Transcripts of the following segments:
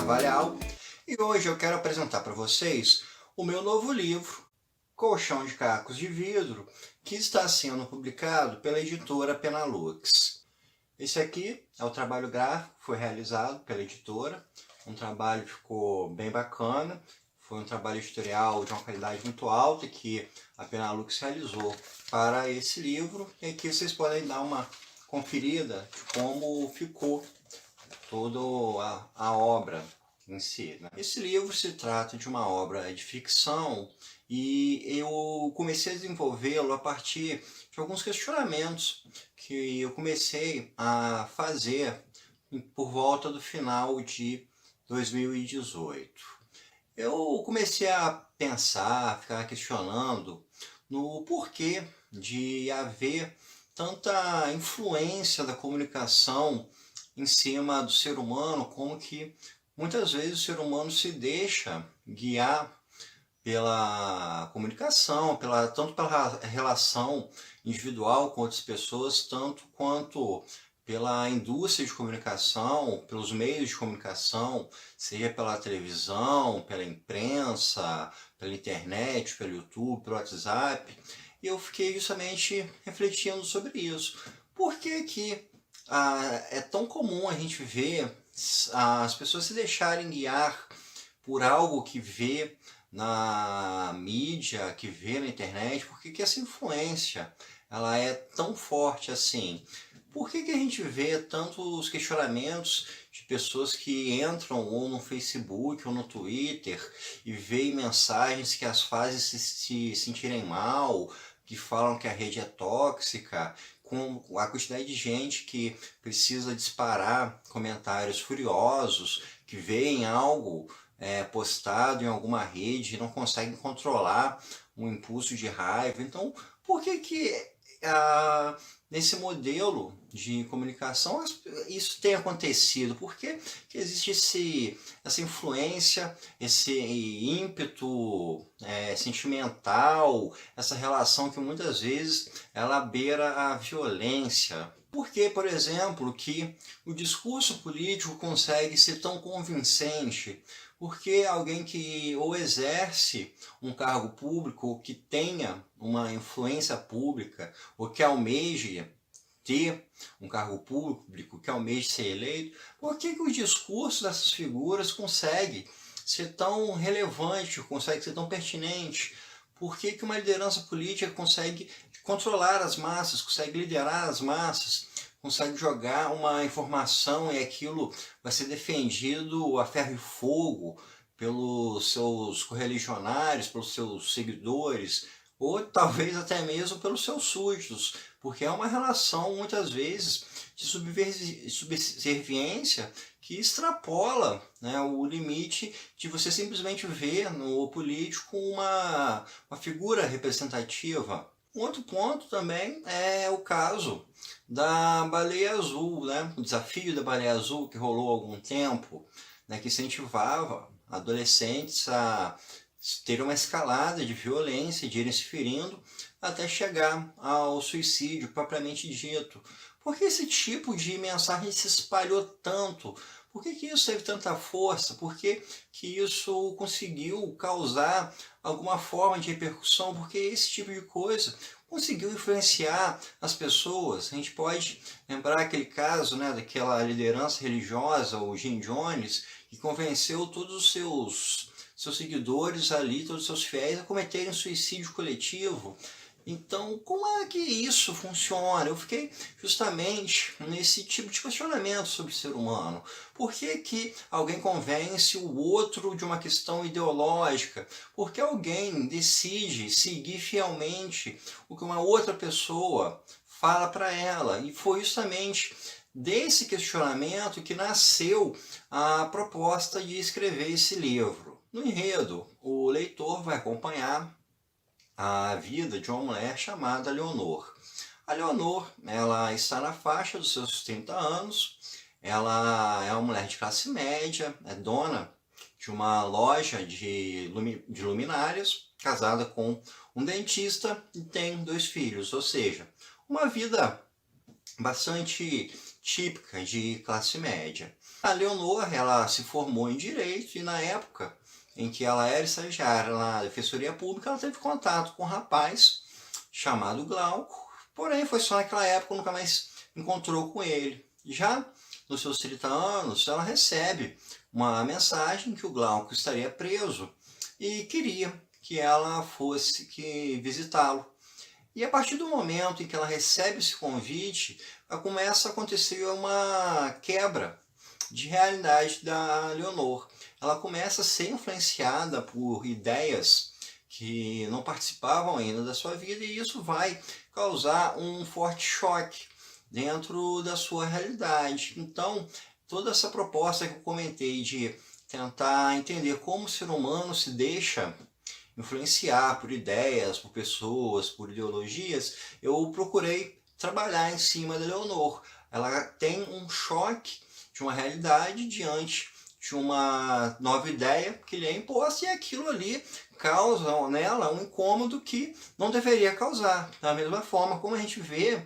Carvalhal e hoje eu quero apresentar para vocês o meu novo livro, Colchão de Cacos de Vidro, que está sendo publicado pela editora Penalux. Esse aqui é o trabalho gráfico que foi realizado pela editora, um trabalho que ficou bem bacana, foi um trabalho editorial de uma qualidade muito alta que a Penalux realizou para esse livro, e aqui vocês podem dar uma conferida de como ficou toda a obra em si, né? Esse livro se trata de uma obra de ficção e eu comecei a desenvolvê-lo a partir de alguns questionamentos que eu comecei a fazer por volta do final de 2018. Eu comecei a pensar, a ficar questionando no porquê de haver tanta influência da comunicação em cima do ser humano, como que muitas vezes o ser humano se deixa guiar pela comunicação, tanto pela relação individual com outras pessoas, tanto quanto pela indústria de comunicação, pelos meios de comunicação, seja pela televisão, pela imprensa, pela internet, pelo YouTube, pelo WhatsApp. E eu fiquei justamente refletindo sobre isso. Por que que é tão comum a gente ver as pessoas se deixarem guiar por algo que vê na mídia, que vê na internet? Por que que essa influência ela é tão forte assim? Por que que a gente vê tantos questionamentos de pessoas que entram ou no Facebook ou no Twitter e veem mensagens que as fazem se sentirem mal, que falam que a rede é tóxica, com a quantidade de gente que precisa disparar comentários furiosos, que veem algo postado em alguma rede e não conseguem controlar um impulso de raiva? Então, por que que nesse modelo de comunicação isso tem acontecido? Por que que existe essa influência, esse ímpeto sentimental, essa relação que muitas vezes ela beira a violência? Por que, por exemplo, que o discurso político consegue ser tão convincente? Porque alguém que ou exerce um cargo público, ou que tenha uma influência pública, ou que almeje ter um cargo público, que almeje ser eleito, por que que o discurso dessas figuras consegue ser tão relevante, consegue ser tão pertinente? Por que que uma liderança política consegue controlar as massas, consegue liderar as massas, consegue jogar uma informação e aquilo vai ser defendido a ferro e fogo pelos seus correligionários, pelos seus seguidores, ou talvez até mesmo pelos seus súditos, porque é uma relação muitas vezes de subserviência que extrapola, né, o limite de você simplesmente ver no político uma figura representativa. Um outro ponto também é o caso da baleia azul, né? O desafio da baleia azul que rolou há algum tempo, né? Que incentivava adolescentes a ter uma escalada de violência, de irem se ferindo até chegar ao suicídio propriamente dito. Por que esse tipo de mensagem se espalhou tanto? Por que que isso teve tanta força? Por que que isso conseguiu causar alguma forma de repercussão? Porque esse tipo de coisa conseguiu influenciar as pessoas. A gente pode lembrar aquele caso, né, daquela liderança religiosa, o Jim Jones, que convenceu todos os seus seguidores ali, todos os seus fiéis, a cometerem suicídio coletivo. Então, como é que isso funciona? Eu fiquei justamente nesse tipo de questionamento sobre o ser humano. Por que que alguém convence o outro de uma questão ideológica? Por que alguém decide seguir fielmente o que uma outra pessoa fala para ela? E foi justamente desse questionamento que nasceu a proposta de escrever esse livro. No enredo, o leitor vai acompanhar a vida de uma mulher chamada Leonor. A Leonor, ela está na faixa dos seus 30 anos, ela é uma mulher de classe média, é dona de uma loja de luminárias, casada com um dentista e tem 2 filhos, ou seja, uma vida bastante típica de classe média. A Leonor, ela se formou em Direito e na época em que ela era estagiária na Defensoria Pública, ela teve contato com um rapaz chamado Glauco, porém foi só naquela época, nunca mais encontrou com ele. Já nos seus 30 anos, ela recebe uma mensagem que o Glauco estaria preso e queria que ela fosse visitá-lo. E a partir do momento em que ela recebe esse convite, começa a acontecer uma quebra de realidade da Leonor. Ela começa a ser influenciada por ideias que não participavam ainda da sua vida e isso vai causar um forte choque dentro da sua realidade. Então, toda essa proposta que eu comentei de tentar entender como o ser humano se deixa influenciar por ideias, por pessoas, por ideologias, eu procurei trabalhar em cima da Leonor. Ela tem um choque de uma realidade diante de uma nova ideia que lhe é imposta e aquilo ali causa nela um incômodo que não deveria causar. Da mesma forma como a gente vê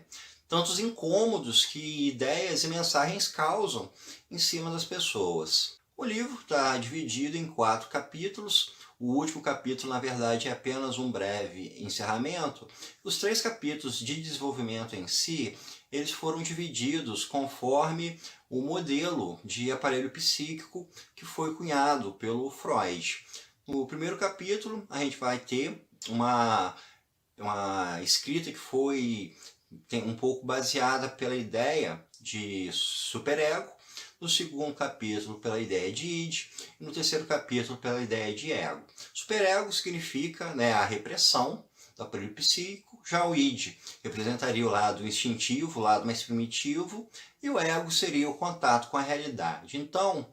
tantos incômodos que ideias e mensagens causam em cima das pessoas. O livro está dividido em 4 capítulos. O último capítulo, na verdade, é apenas um breve encerramento. Os 3 capítulos de desenvolvimento em si, eles foram divididos conforme o modelo de aparelho psíquico que foi cunhado pelo Freud. No primeiro capítulo, a gente vai ter uma escrita que foi um pouco baseada pela ideia de superego, no segundo capítulo pela ideia de id, e no terceiro capítulo pela ideia de ego. Superego significa a repressão do aparelho psíquico, já o id representaria o lado instintivo, o lado mais primitivo, e o ego seria o contato com a realidade. Então,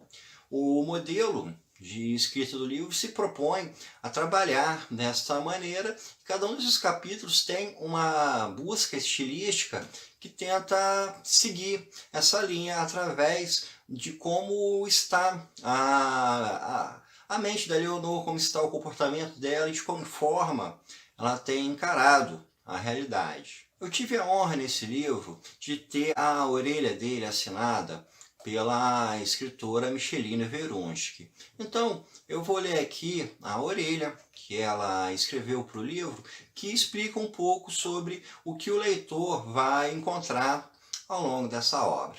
o modelo de escrita do livro se propõe a trabalhar desta maneira. Cada um desses capítulos tem uma busca estilística que tenta seguir essa linha através de como está a mente da Leonor, como está o comportamento dela e de como forma ela tem encarado a realidade. Eu tive a honra nesse livro de ter a orelha dele assinada pela escritora Micheline Veronsky. Então, eu vou ler aqui a orelha que ela escreveu para o livro, que explica um pouco sobre o que o leitor vai encontrar ao longo dessa obra.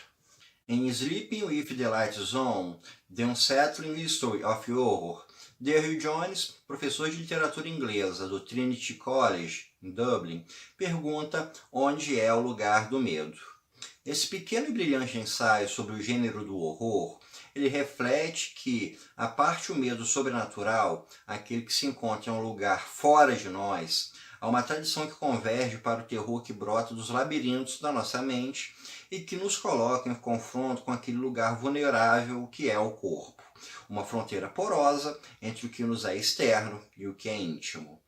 Em Sleeping with the Lights On, The Unsettling History of Horror, Derry Jones, professor de literatura inglesa do Trinity College, em Dublin, pergunta onde é o lugar do medo. Esse pequeno e brilhante ensaio sobre o gênero do horror, ele reflete que, a parte o medo sobrenatural, aquele que se encontra em um lugar fora de nós, há uma tradição que converge para o terror que brota dos labirintos da nossa mente e que nos coloca em confronto com aquele lugar vulnerável que é o corpo. Uma fronteira porosa entre o que nos é externo e o que é íntimo.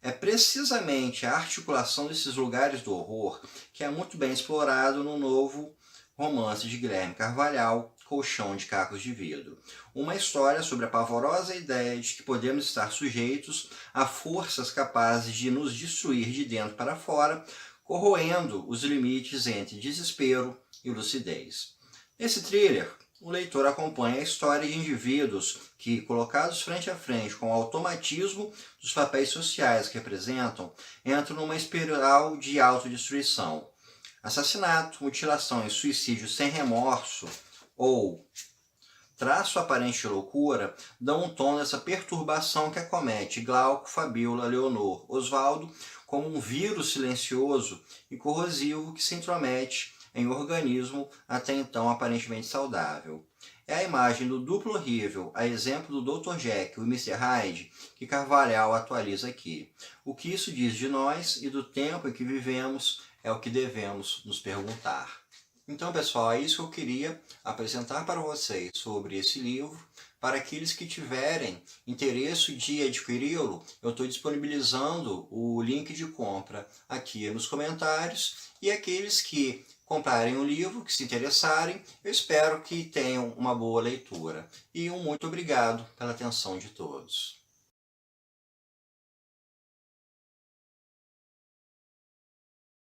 É precisamente a articulação desses lugares do horror que é muito bem explorado no novo romance de Guilherme Carvalhal, Colchão de Cacos de Vidro. Uma história sobre a pavorosa ideia de que podemos estar sujeitos a forças capazes de nos destruir de dentro para fora, corroendo os limites entre desespero e lucidez. Nesse thriller, o leitor acompanha a história de indivíduos que, colocados frente a frente com o automatismo dos papéis sociais que representam, entram numa espiral de autodestruição. Assassinato, mutilação e suicídio sem remorso, ou traço aparente de loucura, dão um tom dessa perturbação que acomete Glauco, Fabíola, Leonor, Osvaldo, como um vírus silencioso e corrosivo que se intromete em um organismo até então aparentemente saudável. É a imagem do duplo horrível, a exemplo do Dr. Jekyll e Mr. Hyde, que Carvalhal atualiza aqui. O que isso diz de nós e do tempo em que vivemos é o que devemos nos perguntar. Então, pessoal, é isso que eu queria apresentar para vocês sobre esse livro. Para aqueles que tiverem interesse de adquiri-lo, eu estou disponibilizando o link de compra aqui nos comentários. E aqueles que comprarem o livro, que se interessarem, eu espero que tenham uma boa leitura. E um muito obrigado pela atenção de todos.